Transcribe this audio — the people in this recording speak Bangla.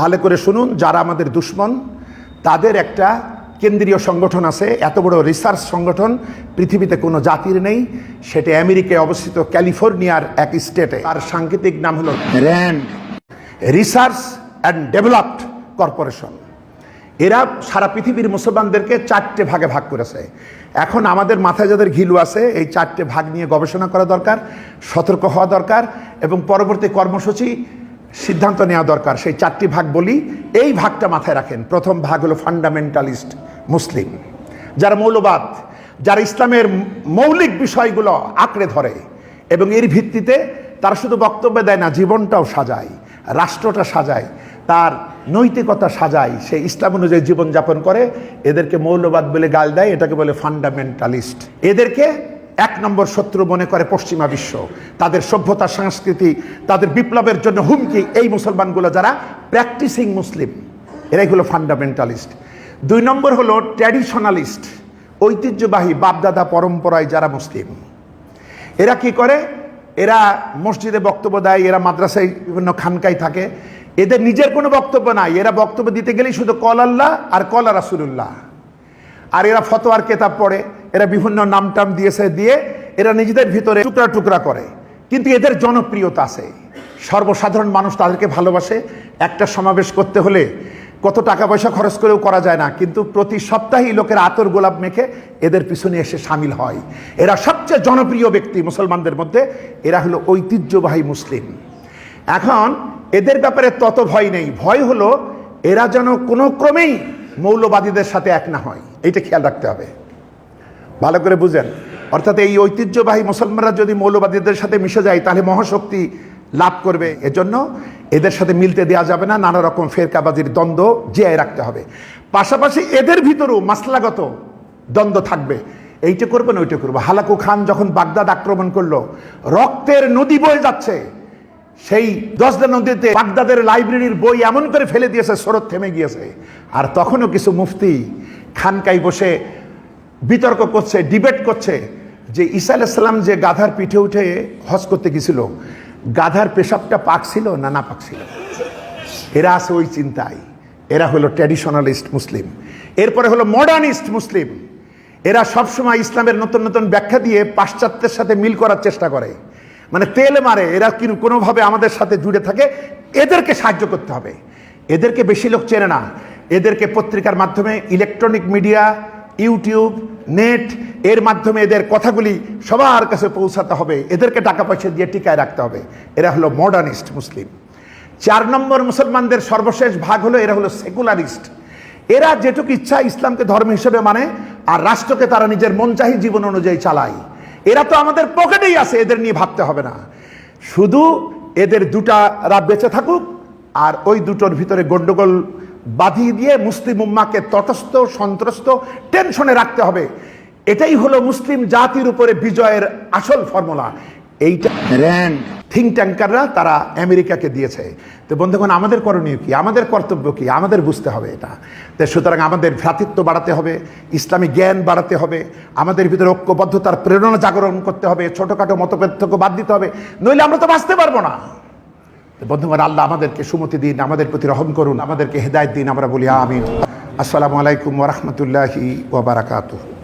ভালো করে শুনুন, যারা আমাদের দুশ্মন তাদের একটা কেন্দ্রীয় সংগঠন আছে, এত বড় রিসার্চ সংগঠন পৃথিবীতে কোনো জাতির নেই। সেটা আমেরিকায় অবস্থিত ক্যালিফোর্নিয়ার এক স্টেটে। তার সাংকেতিক নাম হলো RAND, research and developed corporation. এরা সারা পৃথিবীর মুসলমানদেরকে 4টে ভাগে ভাগ করেছে। এখন আমাদের মাথায় যাদের ঘিলু আছে, এই 4টে ভাগ নিয়ে গবেষণা করা দরকার, সতর্ক হওয়া দরকার এবং পরবর্তী কর্মসূচি সিদ্ধান্ত নেওয়া দরকার। সেই 4টি ভাগ বলি, এই ভাগটা মাথায় রাখেন। প্রথম ভাগ হলো ফান্ডামেন্টালিস্ট মুসলিম, যারা মৌলবাদ, যারা ইসলামের মৌলিক বিষয়গুলো আঁকড়ে ধরে এবং এর ভিত্তিতে তারা শুধু বক্তব্য দেয় না, জীবনটাও সাজায়, রাষ্ট্রটা সাজায়, তার নৈতিকতা সাজায়, সে ইসলাম অনুযায়ী জীবনযাপন করে। এদেরকে মৌলবাদ বলে গাল দেয়, এটাকে বলে ফান্ডামেন্টালিস্ট। এদেরকে 1 নম্বর শত্রু মনে করে পশ্চিমা বিশ্ব, তাদের সভ্যতা, সংস্কৃতি, তাদের বিপ্লবের জন্য হুমকি। এই মুসলমানগুলো যারা প্র্যাকটিসিং মুসলিম, এরাই হলো ফান্ডামেন্টালিস্ট। 2 নম্বর হলো ট্র্যাডিশনালিস্ট, ঐতিহ্যবাহী বাপদাদা পরম্পরায় যারা মুসলিম। এরা কি করে? এরা মসজিদে বক্তব্য দেয়, এরা মাদ্রাসায় বিভিন্ন খানকায় থাকে, এদের নিজের কোনো বক্তব্য নাই। এরা বক্তব্য দিতে গেলেই শুধু কল আল্লাহ আর কল রাসূলুল্লাহ। আর এরা ফতোয়ার কেতাব পড়ে, এরা বিভিন্ন নামটাম দিয়েছে, দিয়ে এরা নিজেদের ভিতরে টুকরা টুকরা করে। কিন্তু এদের জনপ্রিয়তা আছে, সর্বসাধারণ মানুষ তাদেরকে ভালোবাসে। একটা সমাবেশ করতে হলে কত টাকা পয়সা খরচ করেও করা যায় না, কিন্তু প্রতি সপ্তাহেই লোকের আতর গোলাপ মেখে এদের পিছনে এসে সামিল হয়। এরা সবচেয়ে জনপ্রিয় ব্যক্তি মুসলমানদের মধ্যে। এরা হলো ঐতিহ্যবাহী মুসলিম। এখন এদের ব্যাপারে তত ভয় নেই, ভয় হলো এরা যেন কোনো ক্রমেই মৌলবাদীদের সাথে এক না হয়, এইটা খেয়াল রাখতে হবে। ভালো করে বুঝেন, অর্থাৎ এই ঐতিহ্যবাহী মুসলমানরা যদি মৌলবাদীদের সাথে মিশে যায় তাহলে মহাশক্তি লাভ করবে। এজন্য এদের সাথে মিলতে দেওয়া যাবে না, নানা রকম ফেরকাবাজির দ্বন্দ্ব জিয়ায় রাখতে হবে। পাশাপাশি এদের ভিতরেও মাসলাগত দ্বন্দ্ব থাকবে, এইটা করবো না ওইটা করবো। হালাকু খান যখন বাগদাদ আক্রমণ করলো, রক্তের নদী বয়ে যাচ্ছে, সেই দজলা নদীতে বাগদাদের লাইব্রেরির বই এমন করে ফেলে দিয়েছে, স্রোত থেমে গিয়েছে। আর তখনও কিছু মুফতি খানকায় বসে বিতর্ক করছে, ডিবেট করছে যে ঈসা আলাইহিস সালাম যে গাধার পিঠে উঠে হজ করতে গেছিল, গাধার পেশাবটা পাক ছিল না না পাক ছিল। এরা আছে ওই চিন্তায়। এরা হলো ট্র্যাডিশনালিস্ট মুসলিম। এরপরে হলো মডার্নিস্ট মুসলিম। এরা সবসময় ইসলামের নতুন নতুন ব্যাখ্যা দিয়ে পাশ্চাত্যের সাথে মিল করার চেষ্টা করে, মানে তেল মারে। এরা কিন্তু কোনোভাবে আমাদের সাথে জুড়ে থাকে, এদেরকে সাহায্য করতে হবে। এদেরকে বেশি লোক চেনে না। এদেরকে পত্রিকার মাধ্যমে, ইলেকট্রনিক মিডিয়া, ইউটিউব, নেট, এর মাধ্যমে এদের কথাগুলি সবার কাছে পৌঁছাতে হবে। এদেরকে টাকা পয়সা দিয়ে টিকায় রাখতে হবে। এরা হলো মডার্নিস্ট মুসলিম। 4 নম্বর মুসলমানদের সর্বশেষ ভাগ হলো, এরা হলো সেকুলারিস্ট। এরা যেটুকু ইচ্ছা ইসলামকে ধর্ম হিসেবে মানে, আর রাষ্ট্রকে তারা নিজের মনচাহি জীবন অনুযায়ী চালায়। এরা তো আমাদের পকেটেই আছে, এদের নিয়ে ভাবতে হবে না। শুধু এদের দুটারা বেঁচে থাকুক, আর ওই দুটোর ভিতরে গন্ডগোল বাঁধিয়ে দিয়ে মুসলিম উম্মাকে তটস্থ, সন্ত্রস্ত, টেনশনে রাখতে হবে। এটাই হলো মুসলিম জাতির উপরে বিজয়ের আসল ফর্মুলা। এইটা র্যান্ড থিঙ্ক ট্যাঙ্কাররা তারা আমেরিকাকে দিয়েছে। তো বন্ধুগণ, আমাদের করণীয় কি, আমাদের কর্তব্য কি, আমাদের বুঝতে হবে এটা। তো সুতরাং আমাদের ভ্রাতৃত্ব বাড়াতে হবে, ইসলামী জ্ঞান বাড়াতে হবে, আমাদের ভিতরে ঐক্যবদ্ধতার প্রেরণা জাগরণ করতে হবে, ছোটোখাটো মতপার্থক্য বাদ দিতে হবে, নইলে আমরা তো বাঁচতে পারবো না। বন্ধুগণ, আল্লাহ আমাদেরকে সুমতি দিন, আমাদের প্রতি রহম করুন, আমাদেরকে হেদায়েত দিন। আমরা বলি আমিন। আসসালামু আলাইকুম ওয়া রাহমাতুল্লাহি ওয়া বারাকাতুহু।